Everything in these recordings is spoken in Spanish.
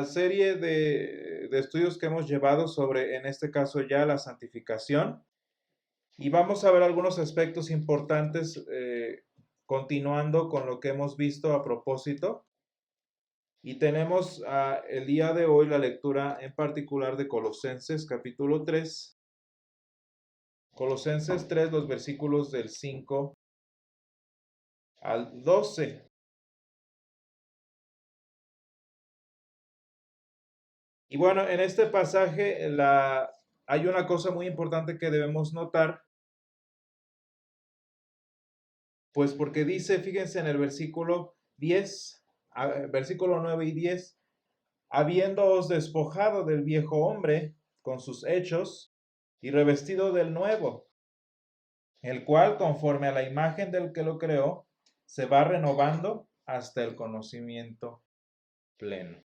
la serie de estudios que hemos llevado sobre, en este caso ya, la santificación. Y vamos a ver algunos aspectos importantes, continuando con lo que hemos visto a propósito. Y tenemos el día de hoy la lectura en particular de Colosenses capítulo 3. Colosenses 3, los versículos del 5 al 12. Y bueno, en este pasaje hay una cosa muy importante que debemos notar, pues porque dice, fíjense en el versículo 10, versículo 9 y 10, habiéndoos despojado del viejo hombre con sus hechos y revestido del nuevo, el cual conforme a la imagen del que lo creó, se va renovando hasta el conocimiento pleno.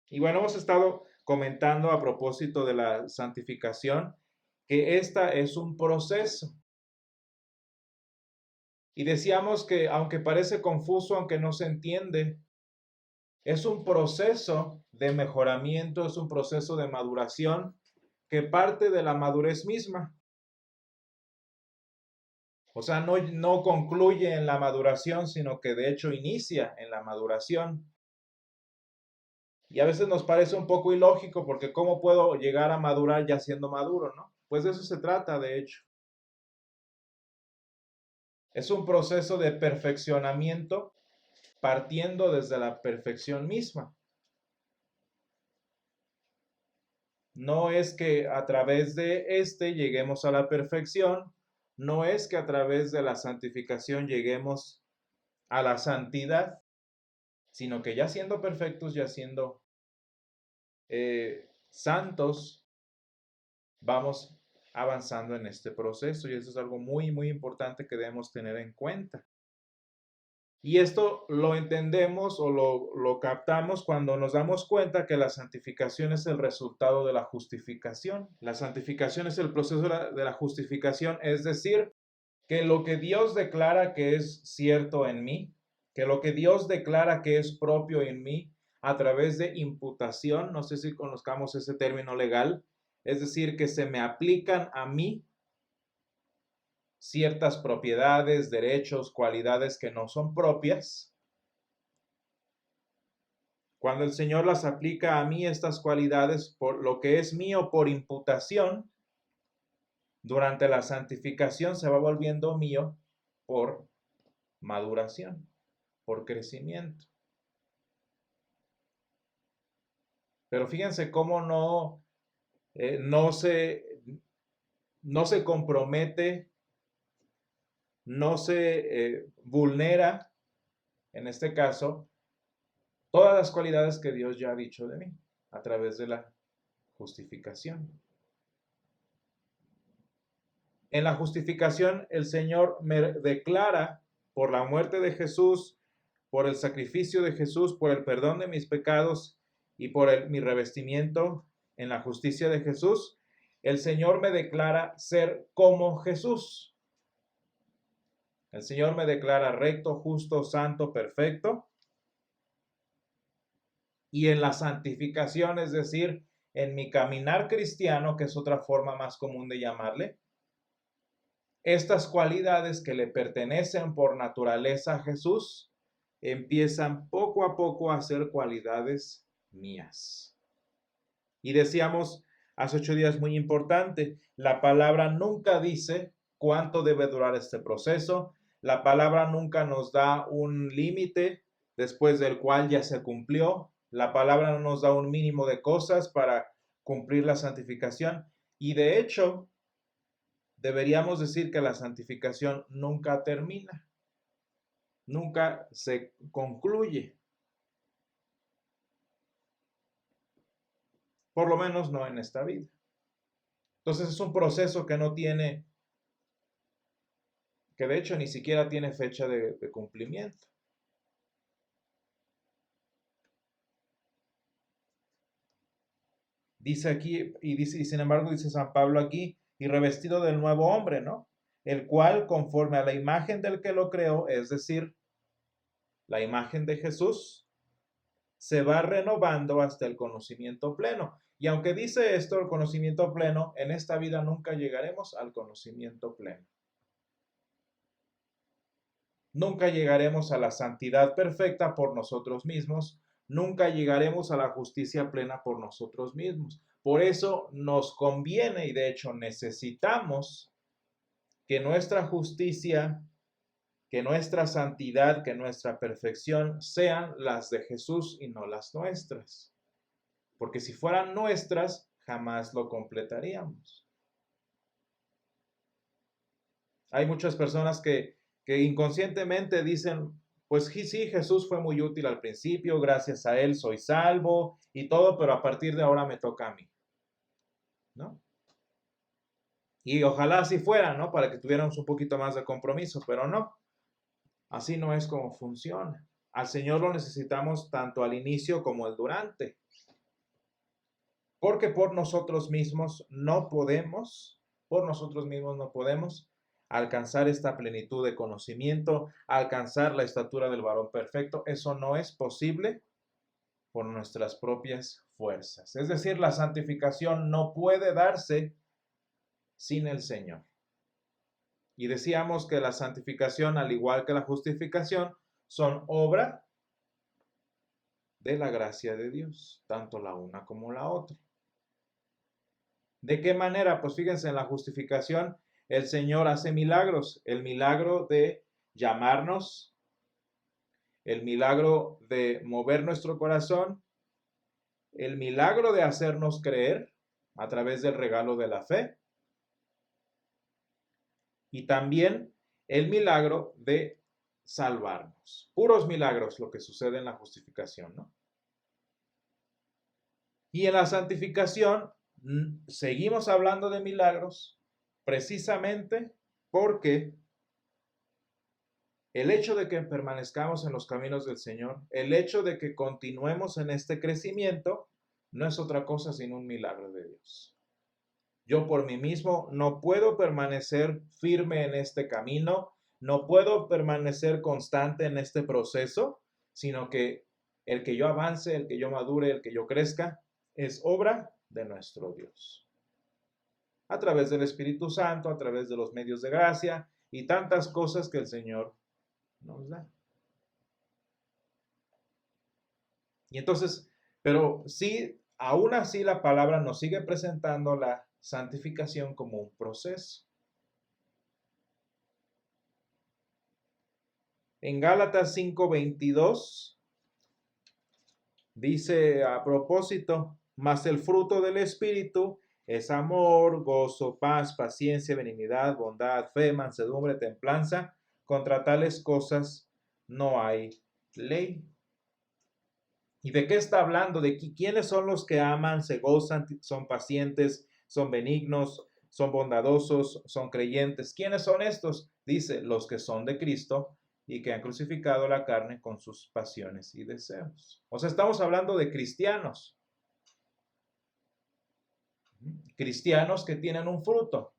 Y bueno, hemos estado comentando a propósito de la santificación que esta es un proceso. Y decíamos que aunque parece confuso, aunque no se entiende, es un proceso de mejoramiento, es un proceso de maduración que parte de la madurez misma. O sea, no concluye en la maduración, sino que de hecho inicia en la maduración. Y a veces nos parece un poco ilógico porque ¿cómo puedo llegar a madurar ya siendo maduro, no? Pues de eso se trata, de hecho. Es un proceso de perfeccionamiento partiendo desde la perfección misma. No es que a través de lleguemos a la perfección, no es que a través de la santificación lleguemos a la santidad, sino que ya siendo perfectos, ya siendo santos, vamos avanzando en este proceso, y eso es algo muy, muy importante que debemos tener en cuenta. Y esto lo entendemos o lo captamos cuando nos damos cuenta que la santificación es el resultado de la justificación. La santificación es el proceso de la justificación, es decir, que lo que Dios declara que es cierto en mí, que lo que Dios declara que es propio en mí, a través de imputación, no sé si conozcamos ese término legal, es decir, que se me aplican a mí ciertas propiedades, derechos, cualidades que no son propias. Cuando el Señor las aplica a mí, estas cualidades, por lo que es mío por imputación, durante la santificación se va volviendo mío por maduración, por crecimiento. Pero fíjense cómo no se compromete, no se vulnera, en este caso, todas las cualidades que Dios ya ha dicho de mí a través de la justificación. En la justificación el Señor me declara por la muerte de Jesús, por el sacrificio de Jesús, por el perdón de mis pecados y por mi revestimiento en la justicia de Jesús, el Señor me declara ser como Jesús. El Señor me declara recto, justo, santo, perfecto. Y en la santificación, es decir, en mi caminar cristiano, que es otra forma más común de llamarle, estas cualidades que le pertenecen por naturaleza a Jesús empiezan poco a poco a ser cualidades mías. Y decíamos hace 8 días, muy importante, la palabra nunca dice cuánto debe durar este proceso. La palabra nunca nos da un límite después del cual ya se cumplió. La palabra no nos da un mínimo de cosas para cumplir la santificación. Y de hecho, deberíamos decir que la santificación nunca termina, nunca se concluye. Por lo menos no en esta vida. Entonces es un proceso que no tiene, que de hecho ni siquiera tiene fecha de cumplimiento. Dice aquí, y sin embargo dice San Pablo aquí, y revestido del nuevo hombre, ¿no? El cual, conforme a la imagen del que lo creó, es decir, la imagen de Jesús, se va renovando hasta el conocimiento pleno. Y aunque dice esto, el conocimiento pleno, en esta vida nunca llegaremos al conocimiento pleno. Nunca llegaremos a la santidad perfecta por nosotros mismos. Nunca llegaremos a la justicia plena por nosotros mismos. Por eso nos conviene y de hecho necesitamos que nuestra justicia, que nuestra santidad, que nuestra perfección sean las de Jesús y no las nuestras. Porque si fueran nuestras, jamás lo completaríamos. Hay muchas personas que inconscientemente dicen, pues sí, Jesús fue muy útil al principio, gracias a él soy salvo y todo, pero a partir de ahora me toca a mí, ¿no? Y ojalá así fuera, ¿no? Para que tuviéramos un poquito más de compromiso, pero no. Así no es como funciona. Al Señor lo necesitamos tanto al inicio como al durante. Porque por nosotros mismos no podemos alcanzar esta plenitud de conocimiento, alcanzar la estatura del varón perfecto. Eso no es posible por nuestras propias fuerzas. Es decir, la santificación no puede darse sin el Señor. Y decíamos que la santificación, al igual que la justificación, son obra de la gracia de Dios, tanto la una como la otra. ¿De qué manera? Pues fíjense, en la justificación el Señor hace milagros. El milagro de llamarnos, el milagro de mover nuestro corazón, el milagro de hacernos creer a través del regalo de la fe y también el milagro de salvarnos. Puros milagros lo que sucede en la justificación, ¿no? Y en la santificación seguimos hablando de milagros precisamente porque el hecho de que permanezcamos en los caminos del Señor, el hecho de que continuemos en este crecimiento, no es otra cosa sino un milagro de Dios. Yo por mí mismo no puedo permanecer firme en este camino, no puedo permanecer constante en este proceso, sino que el que yo avance, el que yo madure, el que yo crezca, es obra de nuestro Dios. A través del Espíritu Santo, a través de los medios de gracia y tantas cosas que el Señor nos da. Y entonces, pero sí, aún así la palabra nos sigue presentando la santificación como un proceso. En Gálatas 5:22 dice a propósito, mas el fruto del Espíritu es amor, gozo, paz, paciencia, benignidad, bondad, fe, mansedumbre, templanza. Contra tales cosas no hay ley. ¿Y de qué está hablando? ¿De quiénes son los que aman, se gozan, son pacientes, son benignos, son bondadosos, son creyentes? ¿Quiénes son estos? Dice, los que son de Cristo y que han crucificado la carne con sus pasiones y deseos. O sea, estamos hablando de cristianos. Cristianos que tienen un fruto.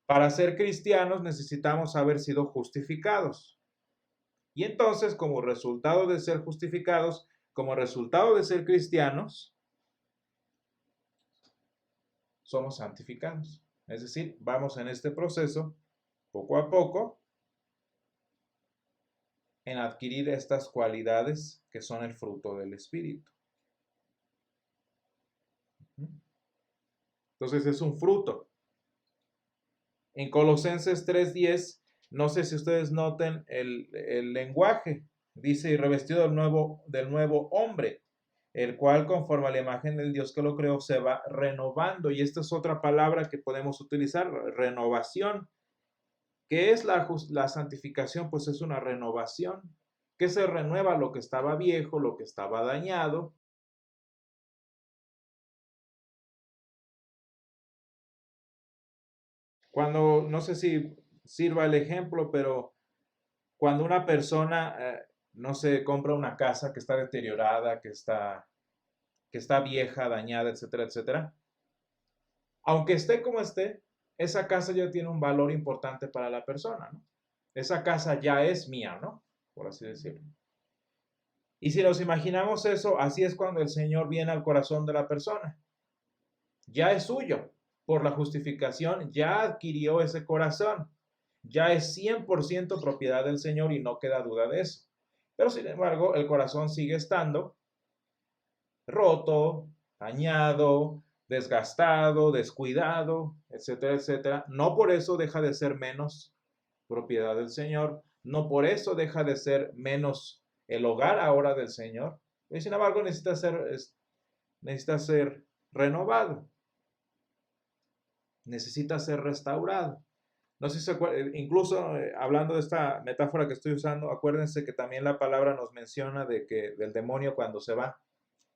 Para ser cristianos necesitamos haber sido justificados. Y entonces, como resultado de ser justificados, como resultado de ser cristianos, somos santificados. Es decir, vamos en este proceso, poco a poco, en adquirir estas cualidades que son el fruto del Espíritu. Entonces es un fruto. En Colosenses 3:10, no sé si ustedes noten el lenguaje. Dice, y revestido del nuevo hombre, el cual conforme a la imagen del Dios que lo creó se va renovando. Y esta es otra palabra que podemos utilizar, renovación. ¿Qué es la santificación? Pues es una renovación. Que se renueva lo que estaba viejo, lo que estaba dañado. Cuando, no sé si sirva el ejemplo, pero cuando una persona, no sé, compra una casa que está deteriorada, que está vieja, dañada, etcétera, etcétera, aunque esté como esté, esa casa ya tiene un valor importante para la persona, ¿no? Esa casa ya es mía, ¿no? Por así decirlo. Y si nos imaginamos eso, así es cuando el Señor viene al corazón de la persona. Ya es suyo. Por la justificación ya adquirió ese corazón. Ya es 100% propiedad del Señor y no queda duda de eso. Pero sin embargo, el corazón sigue estando roto, dañado, desgastado, descuidado, etcétera, etcétera. No por eso deja de ser menos propiedad del Señor. No por eso deja de ser menos el hogar ahora del Señor. Y sin embargo, necesita ser renovado. Necesita ser restaurado. No sé si se acuerdan, incluso hablando de esta metáfora que estoy usando, acuérdense que también la palabra nos menciona del demonio cuando se va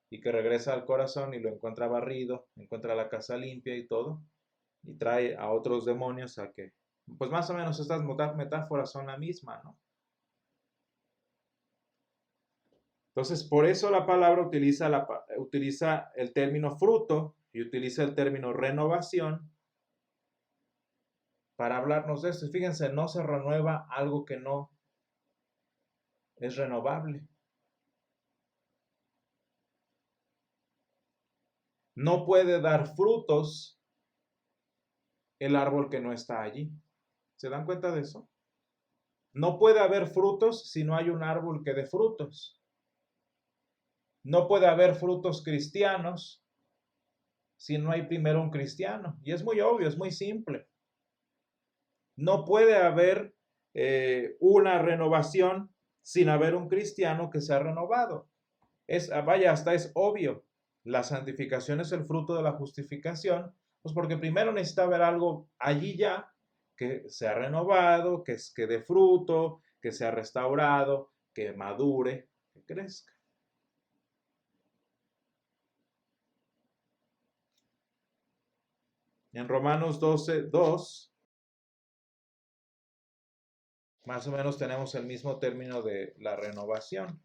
y que regresa al corazón y lo encuentra barrido, encuentra la casa limpia y todo, y trae a otros demonios a que, pues más o menos estas metáforas son la misma, ¿no? Entonces, por eso la palabra utiliza el término fruto y utiliza el término renovación para hablarnos de esto. Fíjense, no se renueva algo que no es renovable. No puede dar frutos el árbol que no está allí. ¿Se dan cuenta de eso? No puede haber frutos si no hay un árbol que dé frutos. No puede haber frutos cristianos si no hay primero un cristiano. Y es muy obvio, es muy simple. No puede haber una renovación sin haber un cristiano que sea renovado. Vaya, hasta es obvio. La santificación es el fruto de la justificación, pues porque primero necesita haber algo allí ya que sea renovado, que dé fruto, que sea restaurado, que madure, que crezca. En Romanos 12:2, más o menos tenemos el mismo término de la renovación.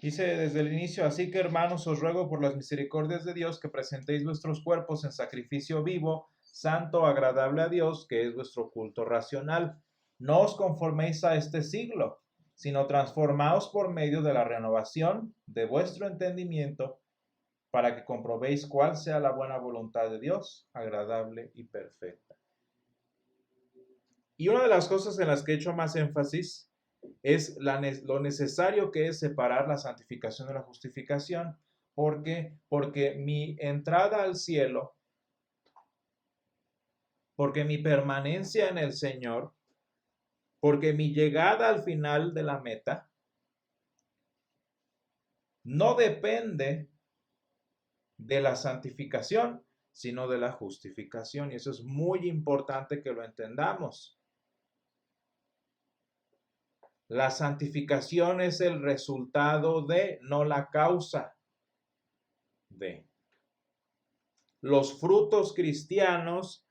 Dice desde el inicio, así que hermanos, os ruego por las misericordias de Dios que presentéis vuestros cuerpos en sacrificio vivo, santo, agradable a Dios, que es vuestro culto racional. No os conforméis a este siglo, sino transformaos por medio de la renovación de vuestro entendimiento, para que comprobéis cuál sea la buena voluntad de Dios, agradable y perfecta. Y una de las cosas en las que he hecho más énfasis es lo necesario que es separar la santificación de la justificación. ¿Por qué? Porque mi entrada al cielo, porque mi permanencia en el Señor, porque mi llegada al final de la meta, no depende de la santificación, sino de la justificación. Y eso es muy importante que lo entendamos. La santificación es el resultado de, no la causa de. Los frutos cristianos,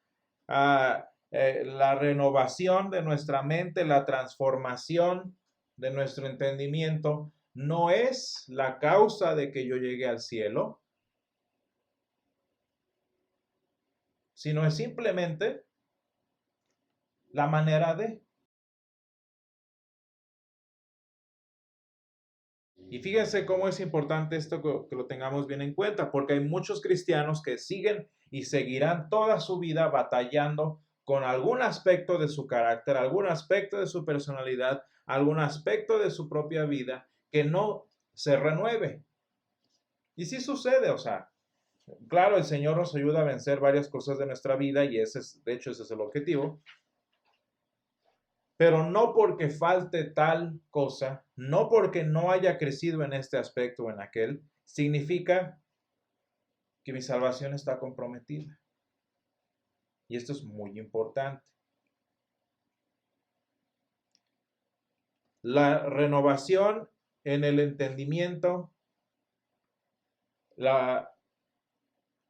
la renovación de nuestra mente, la transformación de nuestro entendimiento, no es la causa de que yo llegue al cielo, sino es simplemente la manera de. Y fíjense cómo es importante esto que lo tengamos bien en cuenta, porque hay muchos cristianos que siguen y seguirán toda su vida batallando con algún aspecto de su carácter, algún aspecto de su personalidad, algún aspecto de su propia vida que no se renueve. Y sí sucede, o sea, claro, el Señor nos ayuda a vencer varias cosas de nuestra vida y de hecho ese es el objetivo, pero no porque falte tal cosa, no porque no haya crecido en este aspecto o en aquel, significa que mi salvación está comprometida. Y esto es muy importante. La renovación en el entendimiento,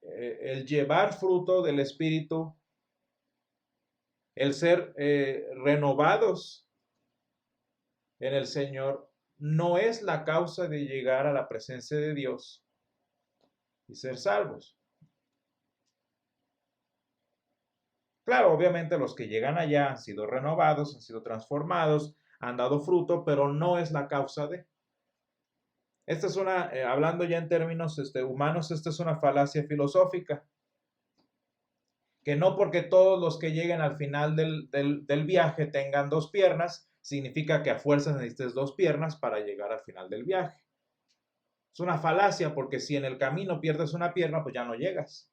el llevar fruto del Espíritu, el ser renovados en el Señor, no es la causa de llegar a la presencia de Dios y ser salvos. Claro, obviamente los que llegan allá han sido renovados, han sido transformados, han dado fruto, pero no es la causa de. Esta es una, hablando ya en términos humanos, esta es una falacia filosófica. Que no porque todos los que lleguen al final del viaje tengan dos piernas, significa que a fuerzas necesites dos piernas para llegar al final del viaje. Es una falacia porque si en el camino pierdes una pierna, pues ya no llegas.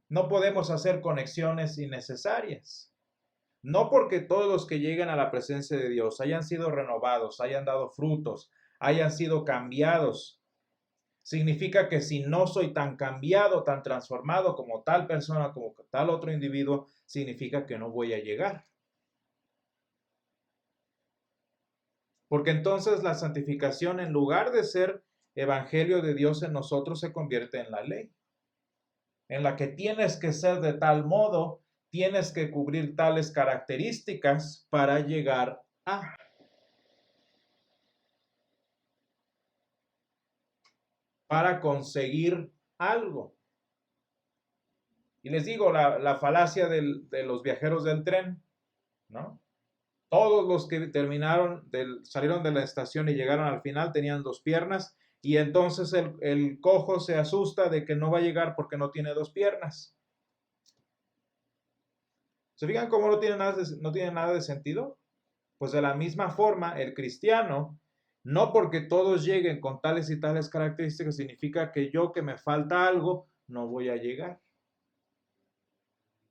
No podemos hacer conexiones innecesarias. No porque todos los que lleguen a la presencia de Dios hayan sido renovados, hayan dado frutos, hayan sido cambiados, significa que si no soy tan cambiado, tan transformado como tal persona, como tal otro individuo, significa que no voy a llegar. Porque entonces la santificación, en lugar de ser evangelio de Dios en nosotros, se convierte en la ley, en la que tienes que ser de tal modo, tienes que cubrir tales características para llegar a. Para conseguir algo. Y les digo, la falacia de los viajeros del tren, ¿no? Todos los que salieron de la estación y llegaron al final tenían dos piernas y entonces el cojo se asusta de que no va a llegar porque no tiene dos piernas. ¿Se fijan cómo no tiene nada de sentido? Pues de la misma forma, el cristiano, no porque todos lleguen con tales y tales características, significa que yo que me falta algo, no voy a llegar.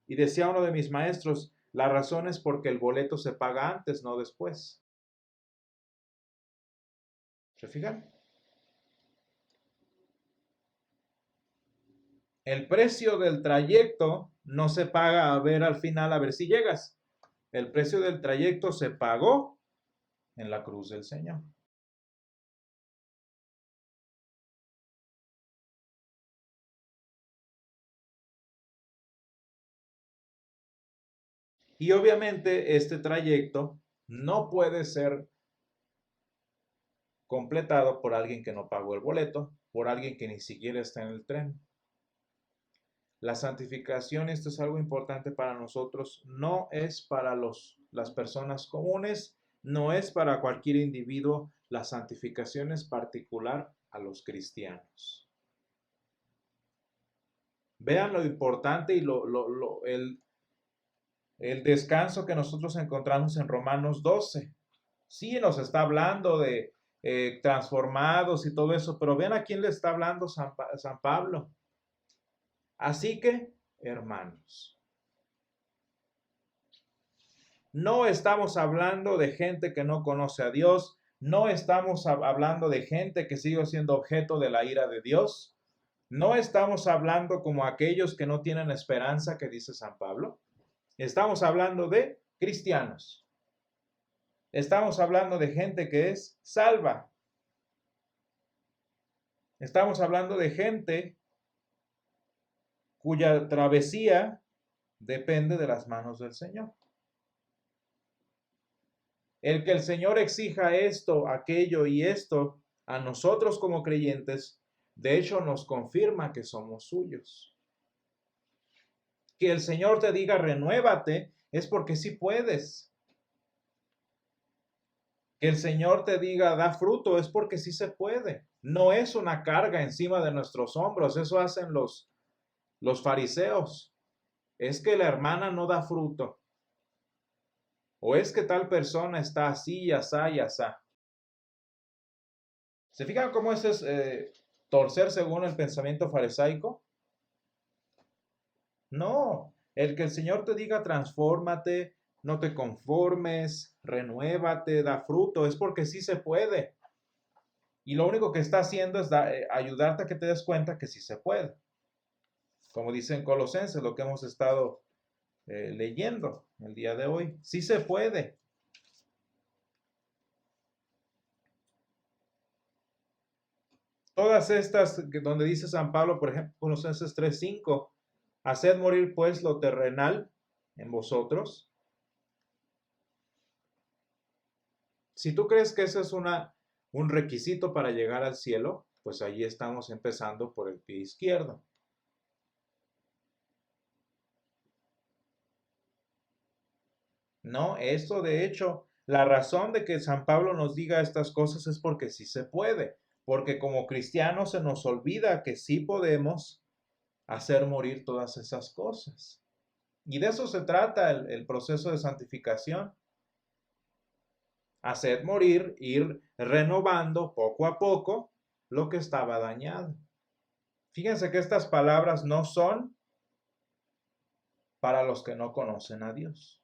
Y decía uno de mis maestros, la razón es porque el boleto se paga antes, no después. ¿Se fijan? El precio del trayecto no se paga a ver al final, a ver si llegas. El precio del trayecto se pagó en la cruz del Señor. Y obviamente este trayecto no puede ser completado por alguien que no pagó el boleto, por alguien que ni siquiera está en el tren. La santificación, esto es algo importante para nosotros, no es para las personas comunes, no es para cualquier individuo, la santificación es particular a los cristianos. Vean lo importante y el descanso que nosotros encontramos en Romanos 12. Sí, nos está hablando de transformados y todo eso, pero vean a quién le está hablando San Pablo. Así que, hermanos, no estamos hablando de gente que no conoce a Dios, no estamos hablando de gente que sigue siendo objeto de la ira de Dios, no estamos hablando como aquellos que no tienen esperanza que dice San Pablo, estamos hablando de cristianos, estamos hablando de gente que es salva, estamos hablando de gente cuya travesía depende de las manos del Señor. El que el Señor exija esto, aquello y esto a nosotros como creyentes, de hecho nos confirma que somos suyos. Que el Señor te diga renuévate es porque sí puedes. Que el Señor te diga da fruto es porque sí se puede. No es una carga encima de nuestros hombros, eso hacen los fariseos. Es que la hermana no da fruto. O es que tal persona está así y asá y asá. ¿Se fijan cómo eso es torcer según el pensamiento farisaico? No, el que el Señor te diga transfórmate, no te conformes, renuévate, da fruto, es porque sí se puede. Y lo único que está haciendo es ayudarte a que te des cuenta que sí se puede. Como dice en Colosenses, lo que hemos estado leyendo el día de hoy, sí se puede. Todas estas, donde dice San Pablo, por ejemplo, Colosenses 3:5, haced morir pues lo terrenal en vosotros. Si tú crees que esa es una un requisito para llegar al cielo, pues allí estamos empezando por el pie izquierdo. No, esto de hecho, la razón de que San Pablo nos diga estas cosas es porque sí se puede, porque como cristianos se nos olvida que sí podemos hacer morir todas esas cosas. Y de eso se trata el proceso de santificación. Hacer morir, ir renovando poco a poco lo que estaba dañado. Fíjense que estas palabras no son para los que no conocen a Dios.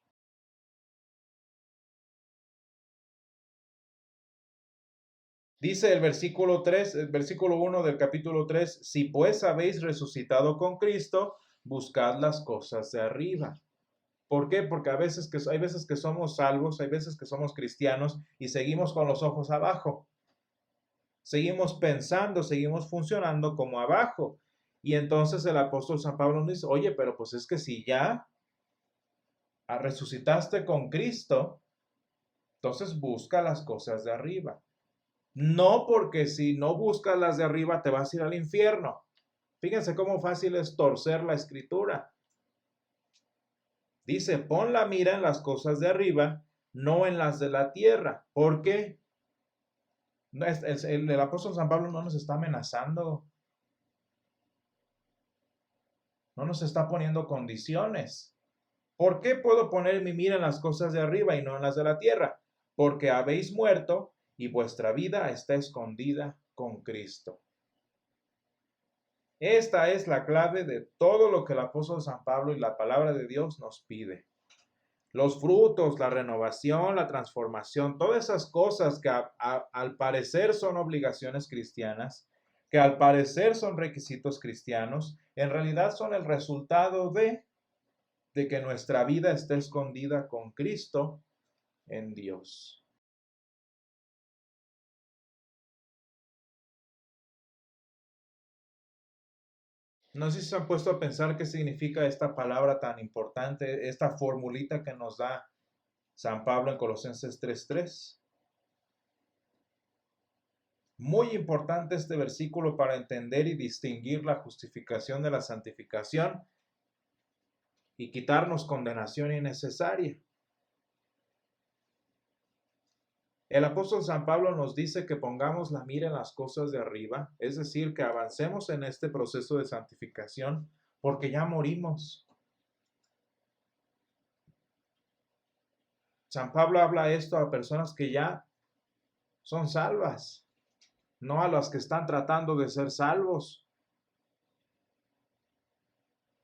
Dice el versículo 3, el versículo 1 del capítulo 3, si pues habéis resucitado con Cristo, buscad las cosas de arriba. ¿Por qué? Porque hay veces que somos salvos, hay veces que somos cristianos y seguimos con los ojos abajo. Seguimos pensando, seguimos funcionando como abajo. Y entonces el apóstol San Pablo nos dice, oye, pero pues es que si ya resucitaste con Cristo, entonces busca las cosas de arriba. No porque si no buscas las de arriba te vas a ir al infierno. Fíjense cómo fácil es torcer la escritura. Dice, pon la mira en las cosas de arriba, no en las de la tierra. ¿Por qué? El apóstol San Pablo no nos está amenazando. No nos está poniendo condiciones. ¿Por qué puedo poner mi mira en las cosas de arriba y no en las de la tierra? Porque habéis muerto y vuestra vida está escondida con Cristo. Esta es la clave de todo lo que el apóstol San Pablo y la palabra de Dios nos pide. Los frutos, la renovación, la transformación, todas esas cosas que al parecer son obligaciones cristianas, que al parecer son requisitos cristianos, en realidad son el resultado de que nuestra vida está escondida con Cristo en Dios. No sé si se han puesto a pensar qué significa esta palabra tan importante, esta formulita que nos da San Pablo en Colosenses 3:3. Muy importante este versículo para entender y distinguir la justificación de la santificación y quitarnos condenación innecesaria. El apóstol San Pablo nos dice que pongamos la mira en las cosas de arriba, es decir, que avancemos en este proceso de santificación porque ya morimos. San Pablo habla esto a personas que ya son salvas, no a las que están tratando de ser salvos,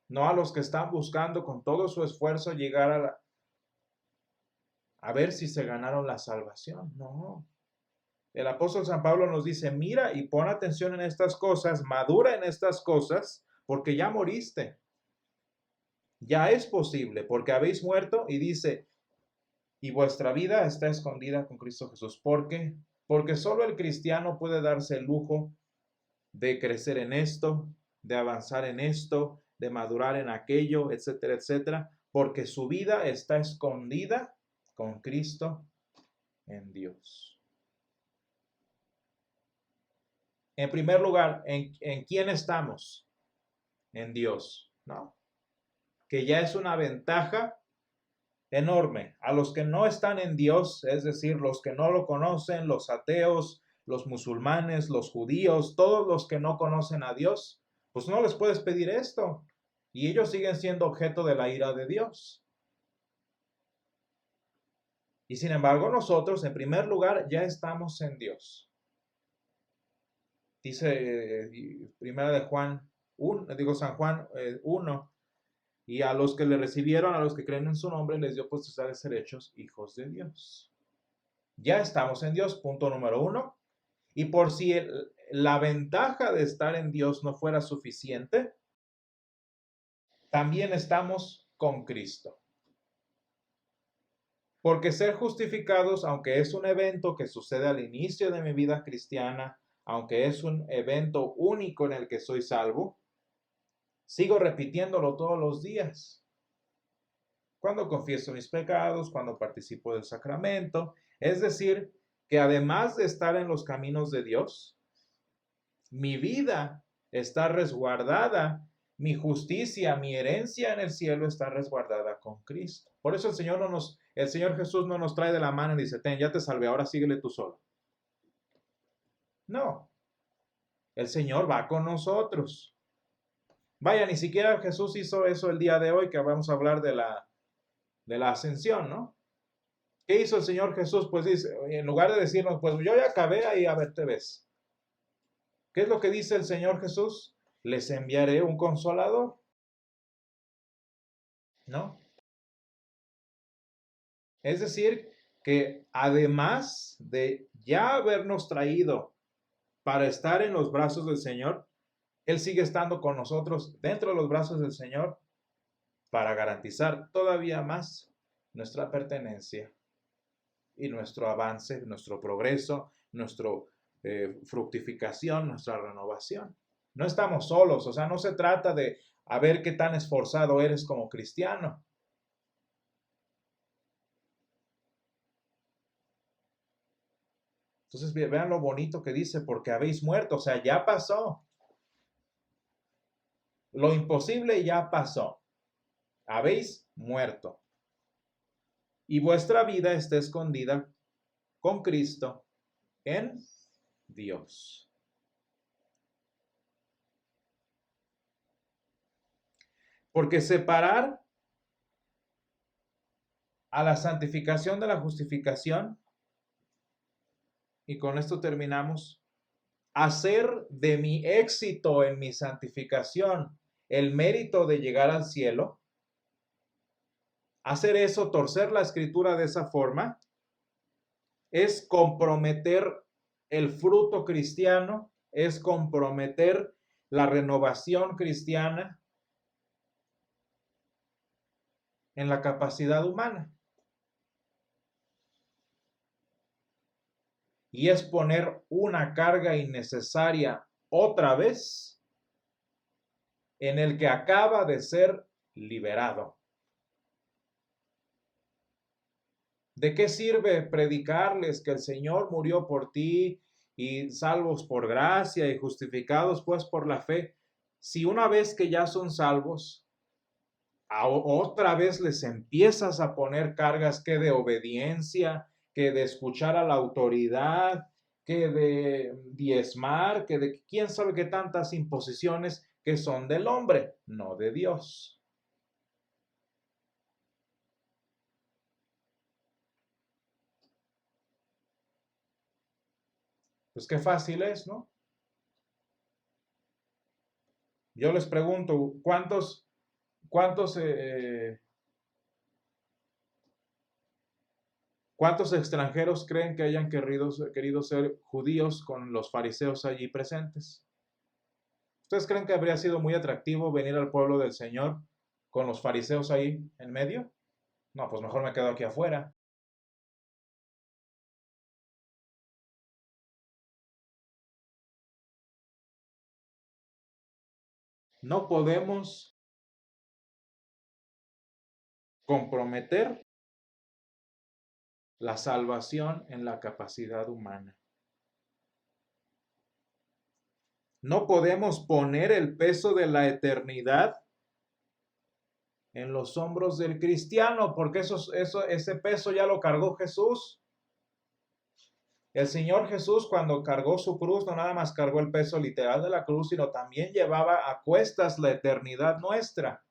no a los que están buscando con todo su esfuerzo llegar a ver si se ganaron la salvación. No. El apóstol San Pablo nos dice, mira y pon atención en estas cosas, madura en estas cosas, porque ya moriste. Ya es posible, porque habéis muerto, y dice, y vuestra vida está escondida con Cristo Jesús. ¿Por qué? Porque solo el cristiano puede darse el lujo de crecer en esto, de avanzar en esto, de madurar en aquello, etcétera, etcétera, porque su vida está escondida con Cristo en Dios. En primer lugar, ¿en quién estamos? En Dios, ¿no? Que ya es una ventaja enorme. A los que no están en Dios, es decir, los que no lo conocen, los ateos, los musulmanes, los judíos, todos los que no conocen a Dios, pues no les puedes pedir esto. Y ellos siguen siendo objeto de la ira de Dios. Y sin embargo, nosotros, en primer lugar, ya estamos en Dios. Dice primera de Juan 1, digo San Juan 1, y a los que le recibieron, a los que creen en su nombre, les dio potestad de ser hechos hijos de Dios. Ya estamos en Dios, punto número 1. Y por si la ventaja de estar en Dios no fuera suficiente, también estamos con Cristo. Porque ser justificados, aunque es un evento que sucede al inicio de mi vida cristiana, aunque es un evento único en el que soy salvo, sigo repitiéndolo todos los días. Cuando confieso mis pecados, cuando participo del sacramento, es decir, que además de estar en los caminos de Dios, mi vida está resguardada, mi justicia, mi herencia en el cielo está resguardada con Cristo. Por eso el Señor Jesús no nos trae de la mano y dice, ten, ya te salvé, ahora síguele tú solo. No, el Señor va con nosotros. Vaya, ni siquiera Jesús hizo eso el día de hoy, que vamos a hablar de la ascensión, ¿no? ¿Qué hizo el Señor Jesús? Pues dice, en lugar de decirnos, pues yo ya acabé ahí, a ver, te ves. ¿Qué es lo que dice el Señor Jesús? Les enviaré un consolador. ¿No? Es decir, que además de ya habernos traído para estar en los brazos del Señor, Él sigue estando con nosotros dentro de los brazos del Señor para garantizar todavía más nuestra pertenencia y nuestro avance, nuestro progreso, nuestra fructificación, nuestra renovación. No estamos solos, o sea, no se trata de a ver qué tan esforzado eres como cristiano. Entonces vean lo bonito que dice, porque habéis muerto, o sea, ya pasó. Lo imposible ya pasó. Habéis muerto. Y vuestra vida está escondida con Cristo en Dios. Porque separar a la santificación de la justificación, y con esto terminamos, hacer de mi éxito en mi santificación el mérito de llegar al cielo, hacer eso, torcer la escritura de esa forma, es comprometer el fruto cristiano, es comprometer la renovación cristiana en la capacidad humana. Y es poner una carga innecesaria otra vez en el que acaba de ser liberado. ¿De qué sirve predicarles que el Señor murió por ti y salvos por gracia y justificados pues por la fe, si una vez que ya son salvos, otra vez les empiezas a poner cargas que de obediencia, que de escuchar a la autoridad, que de diezmar, que de quién sabe qué tantas imposiciones que son del hombre, no de Dios? Pues qué fácil es, ¿no? Yo les pregunto, ¿cuántos extranjeros creen que hayan querido ser judíos con los fariseos allí presentes? ¿Ustedes creen que habría sido muy atractivo venir al pueblo del Señor con los fariseos ahí en medio? No, pues mejor me quedo aquí afuera. No podemos comprometer la salvación en la capacidad humana. No podemos poner el peso de la eternidad en los hombros del cristiano, porque ese peso ya lo cargó Jesús. El Señor Jesús, cuando cargó su cruz, no nada más cargó el peso literal de la cruz, sino también llevaba a cuestas la eternidad nuestra,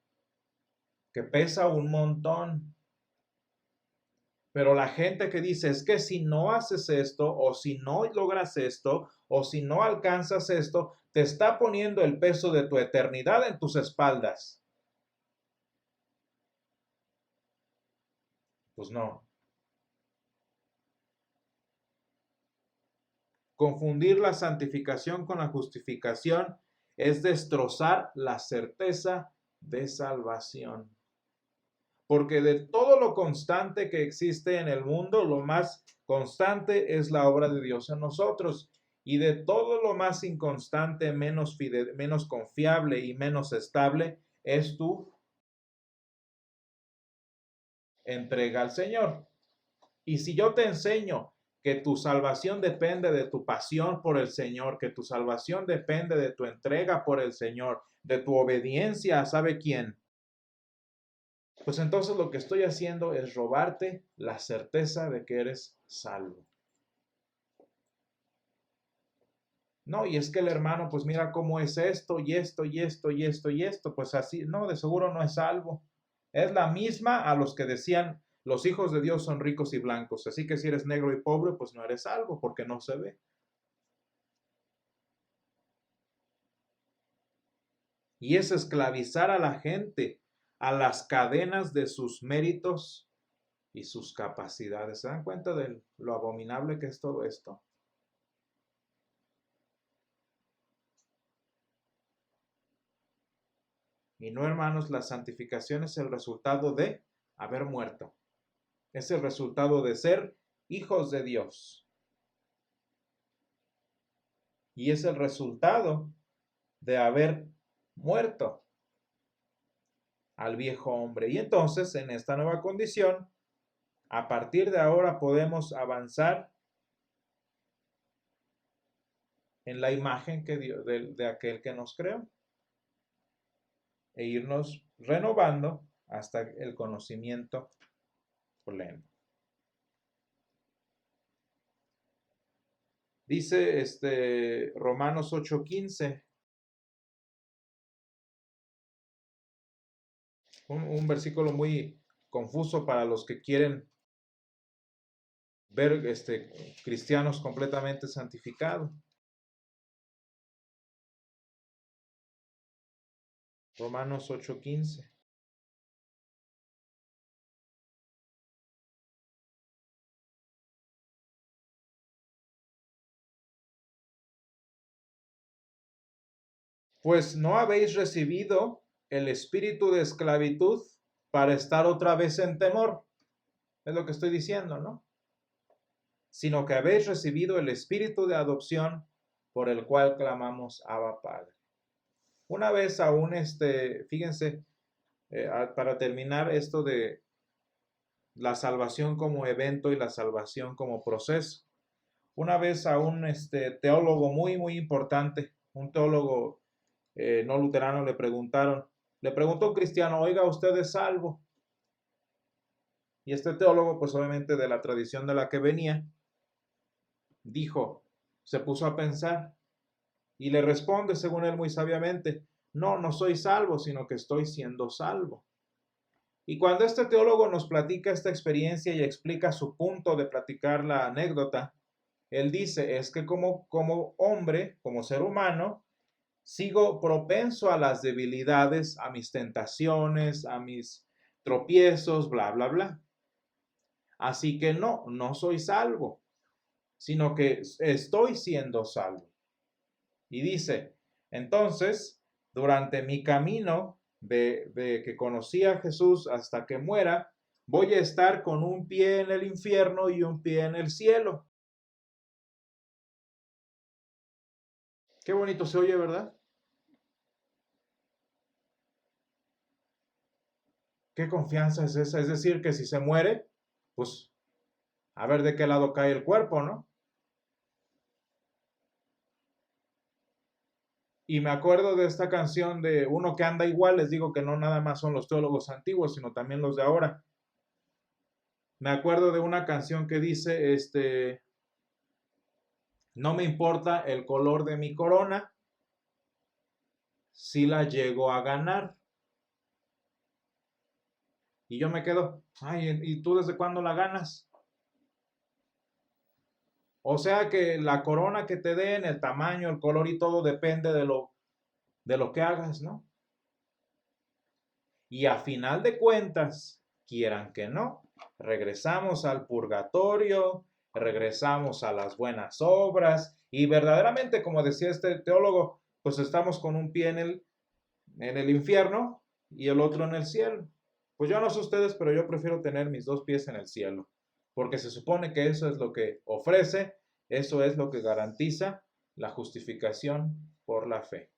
que pesa un montón. Pero la gente que dice, es que si no haces esto, o si no logras esto, o si no alcanzas esto, te está poniendo el peso de tu eternidad en tus espaldas. Pues no. Confundir la santificación con la justificación es destrozar la certeza de salvación. Porque de todo lo constante que existe en el mundo, lo más constante es la obra de Dios en nosotros. Y de todo lo más inconstante, menos confiable y menos estable, es tu entrega al Señor. Y si yo te enseño que tu salvación depende de tu pasión por el Señor, que tu salvación depende de tu entrega por el Señor, de tu obediencia a sabe quién, pues entonces lo que estoy haciendo es robarte la certeza de que eres salvo. No, y es que el hermano, pues mira cómo es esto y esto y esto y esto y esto, pues así, no, de seguro no es salvo. Es la misma a los que decían, los hijos de Dios son ricos y blancos, así que si eres negro y pobre, pues no eres salvo porque no se ve. Y es esclavizar a la gente a las cadenas de sus méritos y sus capacidades. ¿Se dan cuenta de lo abominable que es todo esto? Y no, hermanos, la santificación es el resultado de haber muerto. Es el resultado de ser hijos de Dios. Y es el resultado de haber muerto al viejo hombre. Y entonces, en esta nueva condición, a partir de ahora podemos avanzar en la imagen que Dios, de aquel que nos creó e irnos renovando hasta el conocimiento pleno. Dice Romanos 8:15, un versículo muy confuso para los que quieren ver cristianos completamente santificados. Romanos 8:15. Pues no habéis recibido el espíritu de esclavitud para estar otra vez en temor. Es lo que estoy diciendo, ¿no? Sino que habéis recibido el espíritu de adopción por el cual clamamos Abba Padre. Una vez aún, fíjense, para terminar esto de la salvación como evento y la salvación como proceso. Una vez a un teólogo muy, muy importante, un teólogo no luterano, le preguntó a un cristiano, oiga, ¿usted es salvo? Y este teólogo, pues obviamente de la tradición de la que venía, se puso a pensar y le responde, según él muy sabiamente, no, no soy salvo, sino que estoy siendo salvo. Y cuando este teólogo nos platica esta experiencia y explica su punto de platicar la anécdota, él dice, es que como hombre, como ser humano, sigo propenso a las debilidades, a mis tentaciones, a mis tropiezos, bla, bla, bla. Así que no soy salvo, sino que estoy siendo salvo. Y dice, entonces, durante mi camino de que conocí a Jesús hasta que muera, voy a estar con un pie en el infierno y un pie en el cielo. Qué bonito se oye, ¿verdad? ¿Qué confianza es esa? Es decir, que si se muere, pues a ver de qué lado cae el cuerpo, ¿no? Y me acuerdo de esta canción de uno que anda igual, les digo que no nada más son los teólogos antiguos, sino también los de ahora. Me acuerdo de una canción que dice, no me importa el color de mi corona, si la llego a ganar. Y yo me quedo, ay, ¿y tú desde cuándo la ganas? O sea que la corona que te den, el tamaño, el color y todo depende de lo que hagas, ¿no? Y a final de cuentas, quieran que no, regresamos al purgatorio, regresamos a las buenas obras y verdaderamente, como decía este teólogo, pues estamos con un pie en el infierno y el otro en el cielo. Pues yo no sé ustedes, pero yo prefiero tener mis dos pies en el cielo, porque se supone que eso es lo que ofrece, eso es lo que garantiza la justificación por la fe.